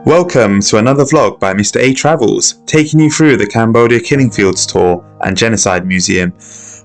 Welcome to another vlog by Mr. A Travels, taking you through the Cambodia Killing Fields Tour and Genocide Museum.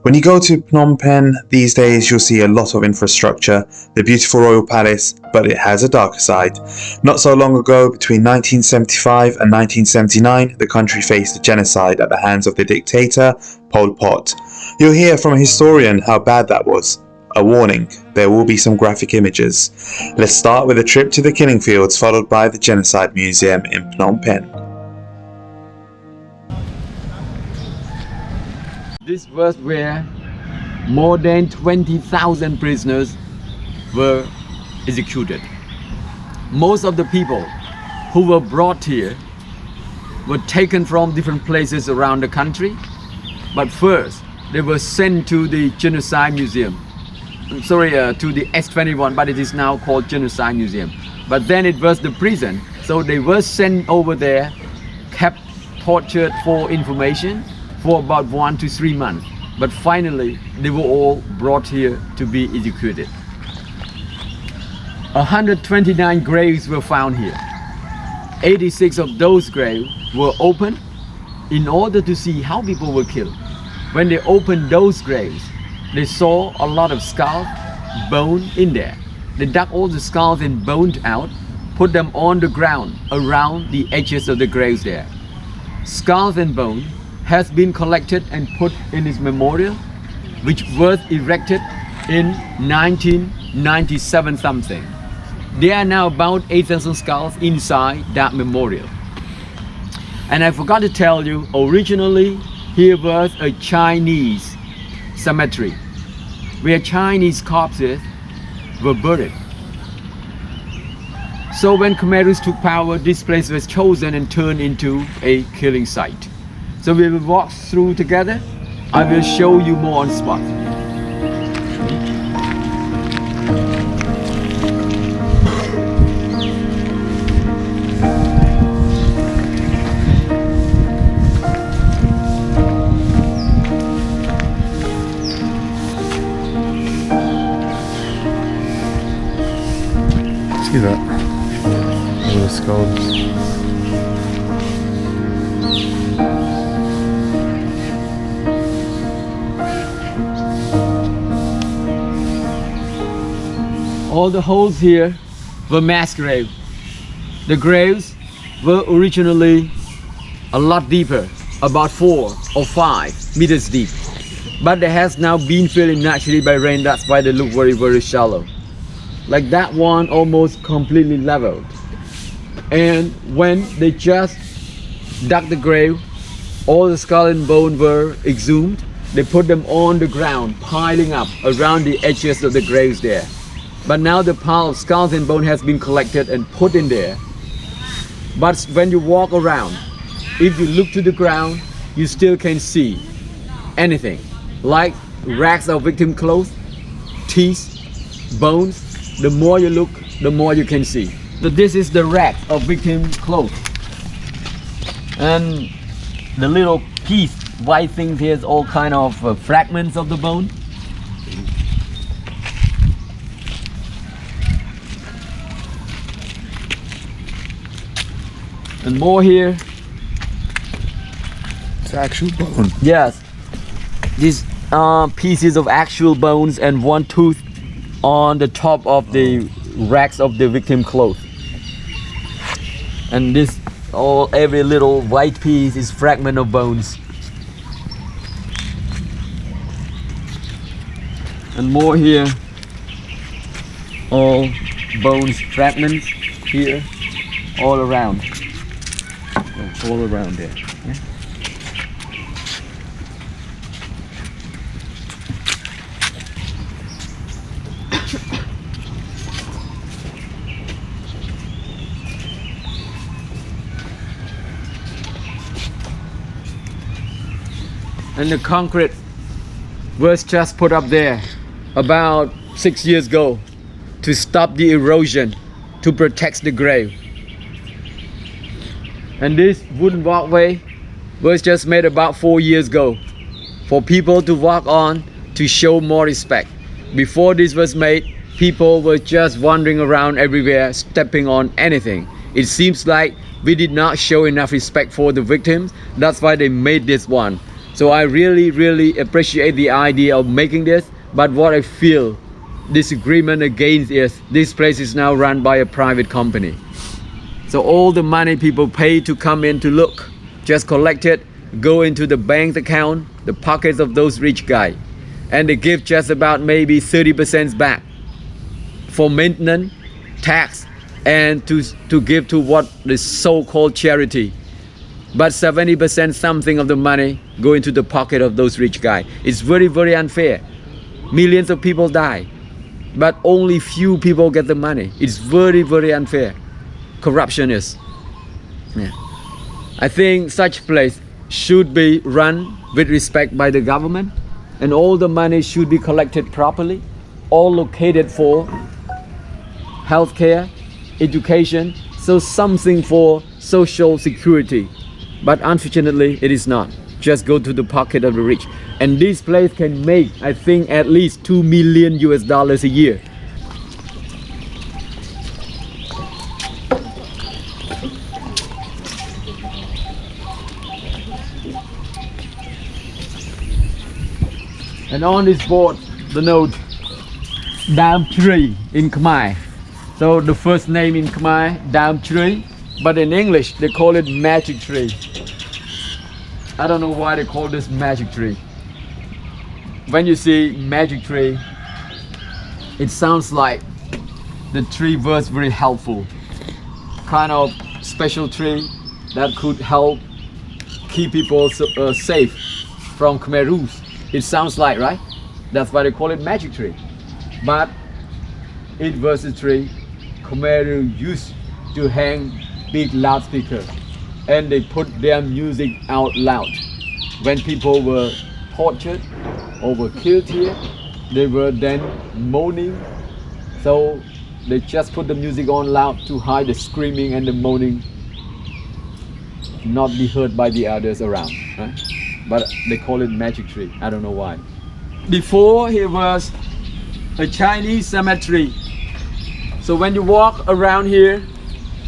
When you go to Phnom Penh these days, you'll see a lot of infrastructure, the beautiful royal palace, but it has a darker side. Not so long ago, between 1975 and 1979, the country faced a genocide at the hands of the dictator, Pol Pot. You'll hear from a historian how bad that was. A warning, there will be some graphic images. Let's start with a trip to the killing fields, followed by the Genocide Museum in Phnom Penh. This was where more than 20,000 prisoners were executed. Most of the people who were brought here were taken from different places around the country, but first they were sent to the Genocide Museum. To the S21, but it is now called Genocide Museum. But then it was the prison, so they were sent over there, kept tortured for information for about 1 to 3 months. But finally, they were all brought here to be executed. 129 graves were found here. 86 of those graves were opened in order to see how people were killed. When they opened those graves, they saw a lot of skulls, bone in there. They dug all the skulls and bones out, put them on the ground around the edges of the graves there. Skulls and bone has been collected and put in his memorial, which was erected in 1997 something. There are now about 8,000 skulls inside that memorial. And I forgot to tell you, originally here was a Chinese cemetery where Chinese corpses were buried. So when Khmerus took power, this place was chosen and turned into a killing site. So we will walk through together. I will show you more on spot. See that? All the skulls. All the holes here were mass graves. The graves were originally a lot deeper, about 4 or 5 meters deep. But they has now been filled in naturally by rain, that's why they look very, very shallow. Like that one, almost completely leveled. And when they just dug the grave, all the skull and bone were exhumed. They put them on the ground, piling up around the edges of the graves there. But now the pile of skulls and bone has been collected and put in there. But when you walk around, if you look to the ground, you still can see anything, like rags of victim clothes, teeth, bones. The more you look, the more you can see. So this is the rack of victim clothes. And the little piece, white things here is all kind of fragments of the bone. And more here. It's actual bone. Yes. These are pieces of actual bones and one tooth on the top of the racks of the victim clothes. And this every little white piece is fragment of bones. And more here, all bones fragments here, all around there. Yeah? And the concrete was just put up there about 6 years ago to stop the erosion, to protect the grave. And this wooden walkway was just made about 4 years ago for people to walk on to show more respect. Before this was made, people were just wandering around everywhere, stepping on anything. It seems like we did not show enough respect for the victims. That's why they made this one. So I really appreciate the idea of making this. But what I feel disagreement against is this place is now run by a private company. So all the money people pay to come in to look, just collect it, go into the bank account, the pockets of those rich guys. And they give just about maybe 30% back for maintenance, tax, and to give to what the so-called charity. But 70% something of the money go into the pocket of those rich guys. It's very unfair. Millions of people die, but only few people get the money. It's very unfair. Corruption is. Yeah. I think such place should be run with respect by the government, and all the money should be collected properly, all located for healthcare, education, so something for social security. But unfortunately, it is not. Just go to the pocket of the rich. And this place can make, I think, at least $2 million a year. And on this board, the note, Dam Tree in Khmer. So the first name in Khmer, Dam Tree, but in English, they call it magic tree. I don't know why they call this magic tree. When you see magic tree, it sounds like the tree was very helpful. Kind of special tree that could help keep people safe from Khmer rules. It sounds like, right? That's why they call it magic tree. But it was a tree Khmer used to hang big loudspeaker, and they put their music out loud. When people were tortured or were killed here, they were then moaning. So they just put the music on loud to hide the screaming and the moaning, not be heard by the others around, right? But they call it magic tree. I don't know why. Before, it was a Chinese cemetery. So when you walk around here,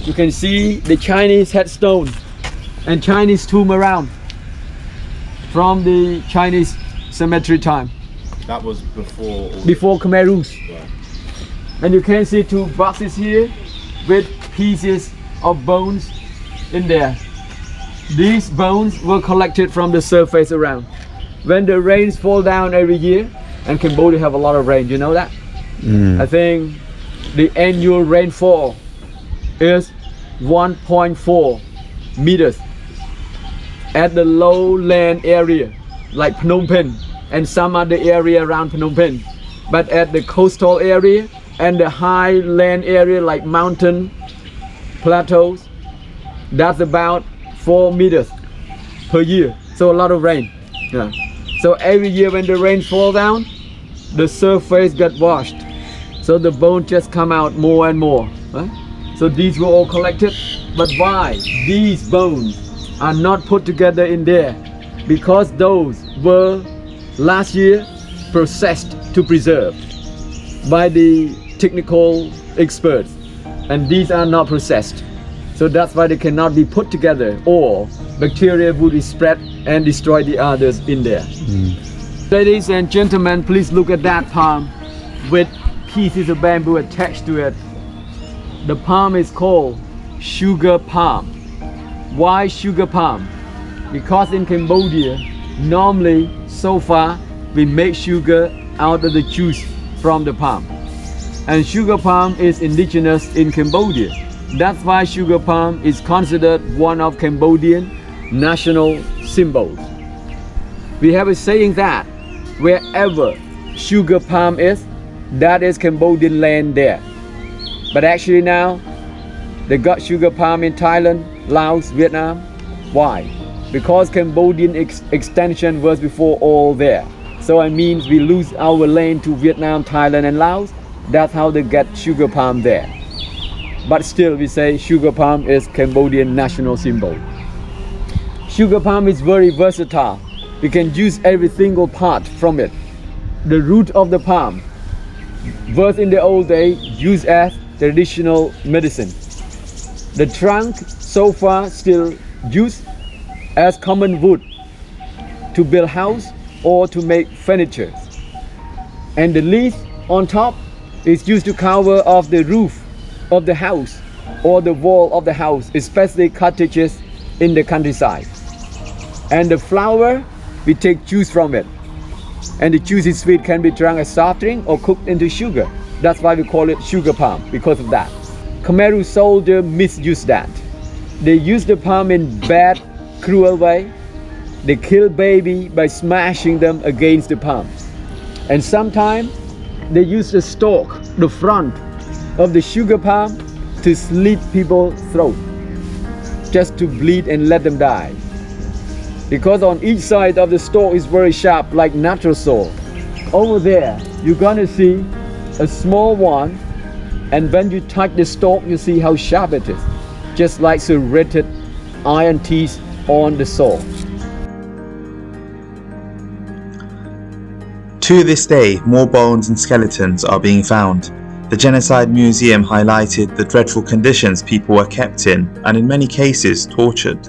you can see the Chinese headstone and Chinese tomb around from the Chinese cemetery time. That was before. Before Khmer rules. Right. And you can see two boxes here with pieces of bones in there. These bones were collected from the surface around. When the rains fall down every year, and Cambodia have a lot of rain, you know that? I think the annual rainfall is 1.4 meters at the lowland area like Phnom Penh and some other area around Phnom Penh. But at the coastal area and the highland area like mountain plateaus, that's about 4 meters per year. So a lot of rain. Yeah. So every year when the rain falls down, the surface got washed. So the bones just come out more and more. Right? So these were all collected. But why these bones are not put together in there? Because those were last year processed to preserve by the technical experts, and these are not processed. So that's why they cannot be put together, or bacteria would spread and destroy the others in there. Ladies and gentlemen, please look at that palm with pieces of bamboo attached to it. The palm is called sugar palm. Why sugar palm? Because in Cambodia, normally so far we make sugar out of the juice from the palm. And sugar palm is indigenous in Cambodia. That's why sugar palm is considered one of Cambodian national symbols. We have a saying that wherever sugar palm is, that is Cambodian land there. But actually now, they got sugar palm in Thailand, Laos, Vietnam. Why? Because Cambodian extension was before all there. So it means we lose our land to Vietnam, Thailand and Laos. That's how they get sugar palm there. But still we say sugar palm is Cambodian national symbol. Sugar palm is very versatile. We can use every single part from it. The root of the palm was in the old days used as traditional medicine. The trunk so far still used as common wood to build house or to make furniture. And the leaf on top is used to cover off the roof of the house or the wall of the house, especially cottages in the countryside. And the flower, we take juice from it. And the juicy sweet can be drunk as soft drink or cooked into sugar. That's why we call it sugar palm, because of that. Khmer soldiers misuse that. They use the palm in bad, cruel way. They kill baby by smashing them against the palm. And sometimes they use the stalk, the front of the sugar palm, to slit people's throat, just to bleed and let them die. Because on each side of the stalk is very sharp, like natural sword. Over there, you're gonna see a small one, and when you touch the stalk, you see how sharp it is, just like serrated iron teeth on the sword. To this day, more bones and skeletons are being found. The Genocide Museum highlighted the dreadful conditions people were kept in, and in many cases tortured.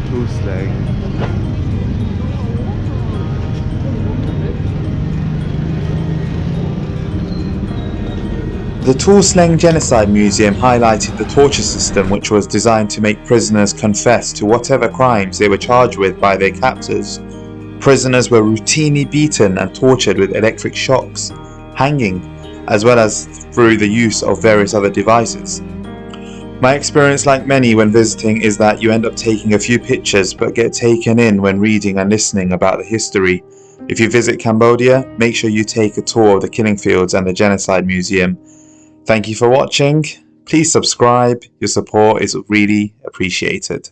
Tuol Sleng. The Tuol Sleng Genocide Museum highlighted the torture system, which was designed to make prisoners confess to whatever crimes they were charged with by their captors. Prisoners were routinely beaten and tortured with electric shocks, hanging, as well as through the use of various other devices. My experience, like many when visiting, is that you end up taking a few pictures but get taken in when reading and listening about the history. If you visit Cambodia, make sure you take a tour of the killing fields and the Genocide Museum. Thank you for watching. Please subscribe. Your support is really appreciated.